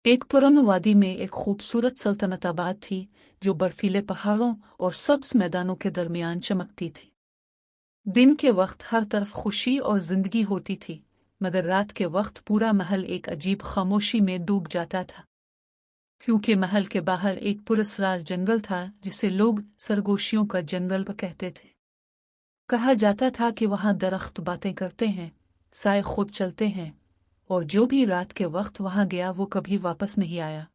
एक पुरअमन वादी में एक खूबसूरत सल्तनत आबाद थी जो बर्फीले पहाड़ों और सब्ज मैदानों के दरमियान चमकती थी। दिन के वक्त हर तरफ खुशी और जिंदगी होती थी, मगर रात के वक्त पूरा महल एक अजीब खामोशी में डूब जाता था, क्योंकि महल के बाहर एक पुरस्रार जंगल था जिसे लोग सरगोशियों का जंगल कहते थे। कहा जाता था कि वहां दरख्त बातें करते हैं, साए खुद चलते हैं, और जो भी रात के वक्त वहां गया वो कभी वापस नहीं आया।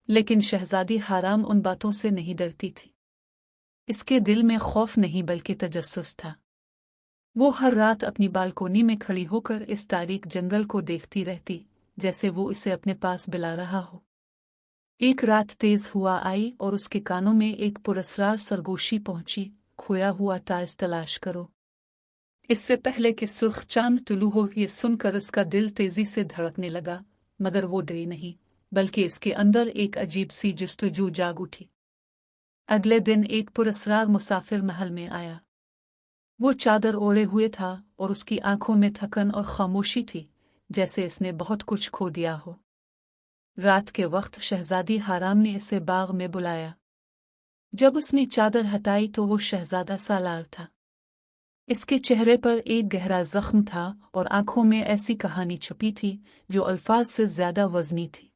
लेकिन शहजादी हाराम उन बातों से नहीं डरती थी। इसके दिल में खौफ नहीं बल्कि तजस्सुस था। वो हर रात अपनी बालकोनी में खड़ी होकर इस तारीक जंगल को देखती रहती, जैसे वो इसे अपने पास बुला रहा हो। एक रात तेज हुआ आई और उसके कानों में एक पुरस्रार सरगोशी पहुंची, खोया हुआ ताज तलाश करो। इससे पहले कि सुर्ख चांद तुलू हो, ये सुनकर उसका दिल तेजी से धड़कने लगा, मगर वो डरी नहीं, बल्कि इसके अंदर एक अजीब सी जस्तजू जाग उठी। अगले दिन एक पुरस्रार मुसाफिर महल में आया। वो चादर ओढ़े हुए था और उसकी आंखों में थकन और खामोशी थी, जैसे इसने बहुत कुछ खो दिया हो। रात के वक्त शहजादी हाराम ने इसे बाग में बुलाया। जब उसने चादर हटाई तो वो शहजादा सालार था। इसके चेहरे पर एक गहरा जख्म था और आंखों में ऐसी कहानी छुपी थी जो अल्फाज से ज्यादा वजनी थी।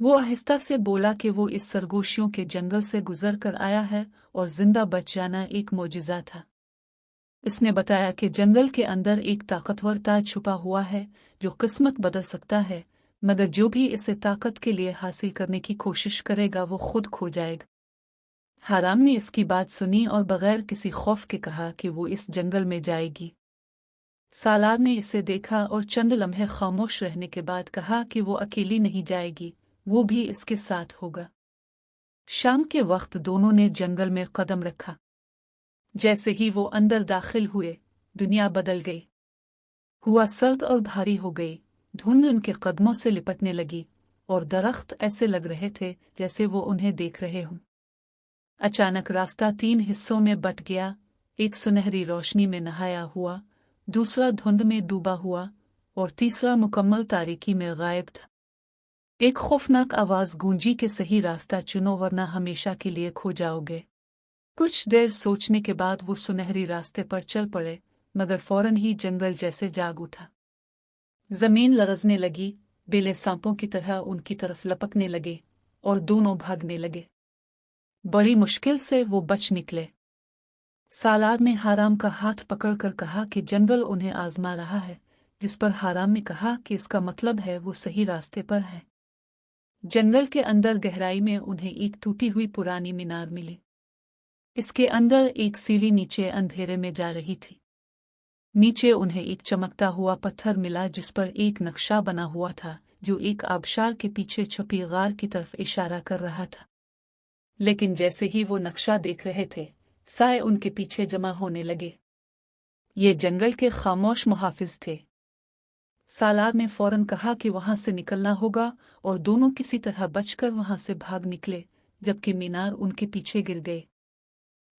वो आहिस्ता से बोला कि वो इस सरगोशियों के जंगल से गुजर कर आया है और जिंदा बच जाना एक मोजिज़ा था। इसने बताया कि जंगल के अंदर एक ताकतवर ताज छुपा हुआ है जो किस्मत बदल सकता है, मगर जो भी इसे ताकत के लिए हासिल करने की कोशिश करेगा वो खुद खो जाएगा। हाराम ने इसकी बात सुनी और बगैर किसी खौफ के कहा कि वो इस जंगल में जाएगी। सालार ने इसे देखा और चंद लम्हे खामोश रहने के बाद कहा कि वो अकेली नहीं जाएगी, वो भी इसके साथ होगा। शाम के वक्त दोनों ने जंगल में कदम रखा। जैसे ही वो अंदर दाखिल हुए, दुनिया बदल गई। हुआ सर्द और भारी हो गई, धुंध उनके कदमों से लिपटने लगी और दरख्त ऐसे लग रहे थे जैसे वो उन्हें देख रहे हों। अचानक रास्ता 3 हिस्सों में बट गया, एक सुनहरी रोशनी में नहाया हुआ, दूसरा धुंध में डूबा हुआ और तीसरा मुकम्मल तारीकी में गायब था। एक खौफनाक आवाज गूंजी कि सही रास्ता चुनो वरना हमेशा के लिए खो जाओगे। कुछ देर सोचने के बाद वो सुनहरी रास्ते पर चल पड़े, मगर फौरन ही जंगल जैसे जाग उठा। जमीन लरजने लगी, बेले सांपों की तरह उनकी तरफ लपकने लगे और दोनों भागने लगे। बड़ी मुश्किल से वो बच निकले। सालार ने हाराम का हाथ पकड़कर कहा कि जंगल उन्हें आजमा रहा है, जिस पर हाराम ने कहा कि इसका मतलब है वो सही रास्ते पर है। जंगल के अंदर गहराई में उन्हें एक टूटी हुई पुरानी मीनार मिली। इसके अंदर एक सीढ़ी नीचे अंधेरे में जा रही थी। नीचे उन्हें एक चमकता हुआ पत्थर मिला जिस पर एक नक्शा बना हुआ था जो एक आबशार के पीछे छुपी गार की तरफ इशारा कर रहा था। लेकिन जैसे ही वो नक्शा देख रहे थे, साए उनके पीछे जमा होने लगे। ये जंगल के खामोश मुहाफिज थे। सालार ने फौरन कहा कि वहां से निकलना होगा और दोनों किसी तरह बचकर वहां से भाग निकले, जबकि मीनार उनके पीछे गिर गए।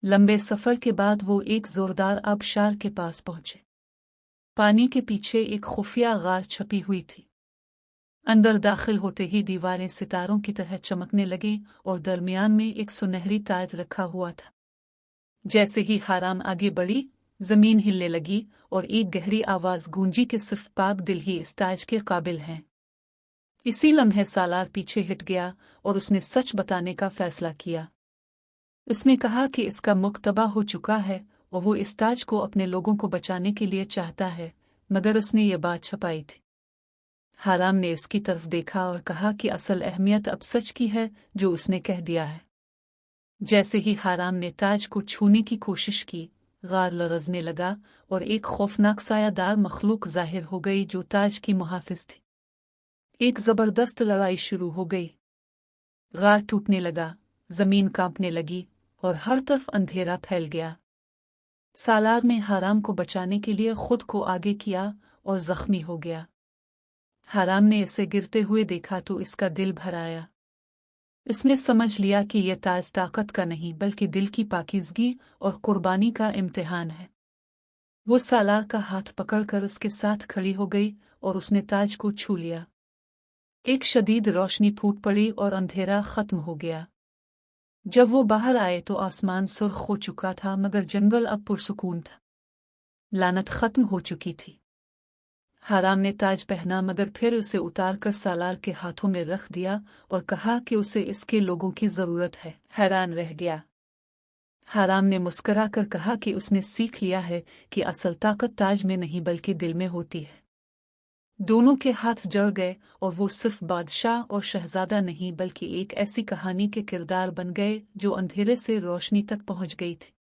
लंबे सफर के बाद वो एक जोरदार आबशार के पास पहुंचे। पानी के पीछे एक खुफिया गार छपी हुई थी। अंदर दाखिल होते ही दीवारें सितारों की तरह चमकने लगी और दरमियान में एक सुनहरी ताज रखा हुआ था। जैसे ही हाराम आगे बढ़ी, जमीन हिलने लगी और एक गहरी आवाज गूंजी कि सिर्फ पाक दिल ही इस ताज के काबिल हैं। इसी लम्हे सालार पीछे हट गया और उसने सच बताने का फैसला किया। उसने कहा कि इसका मुख तबाह हो चुका है और वो इस ताज को अपने लोगों को बचाने के लिए चाहता है, मगर उसने ये बात छुपाई थी। हाराम ने इसकी तरफ देखा और कहा कि असल अहमियत अब सच की है जो उसने कह दिया है। जैसे ही हाराम ने ताज को छूने की कोशिश की, गार लरजने लगा और एक खौफनाक सायादार मखलूक जाहिर हो गई जो ताज की मुहाफिज थी। एक जबरदस्त लड़ाई शुरू हो गई। गार टूटने लगा, जमीन कांपने लगी और हर तरफ अंधेरा फैल गया। सालार ने हाराम को बचाने के लिए खुद को आगे किया और जख्मी हो गया। हाराम ने इसे गिरते हुए देखा तो इसका दिल भर आया। इसने समझ लिया कि यह ताज ताकत का नहीं बल्कि दिल की पाकीज़गी और कुर्बानी का इम्तिहान है। वो सालार का हाथ पकड़कर उसके साथ खड़ी हो गई और उसने ताज को छू लिया। ایک شدید روشنی پھوٹ پڑی اور اندھیرا ختم ہو گیا۔ جب وہ باہر آئے تو آسمان سرخ ہو چکا تھا مگر جنگل اب پرسکون تھا۔ لعنت ختم ہو چکی تھی۔ حرام نے تاج پہنا مگر پھر اسے اتار کر سالار کے ہاتھوں میں رکھ دیا اور کہا کہ اسے اس کے لوگوں کی ضرورت ہے۔ حیران رہ گیا۔ حرام نے مسکرا کر کہا کہ اس نے سیکھ لیا ہے کہ اصل طاقت تاج میں نہیں بلکہ دل میں ہوتی ہے۔ دونوں کے ہاتھ جڑ گئے اور وہ صرف بادشاہ اور شہزادہ نہیں بلکہ ایک ایسی کہانی کے کردار بن گئے جو اندھیرے سے روشنی تک پہنچ گئی تھی۔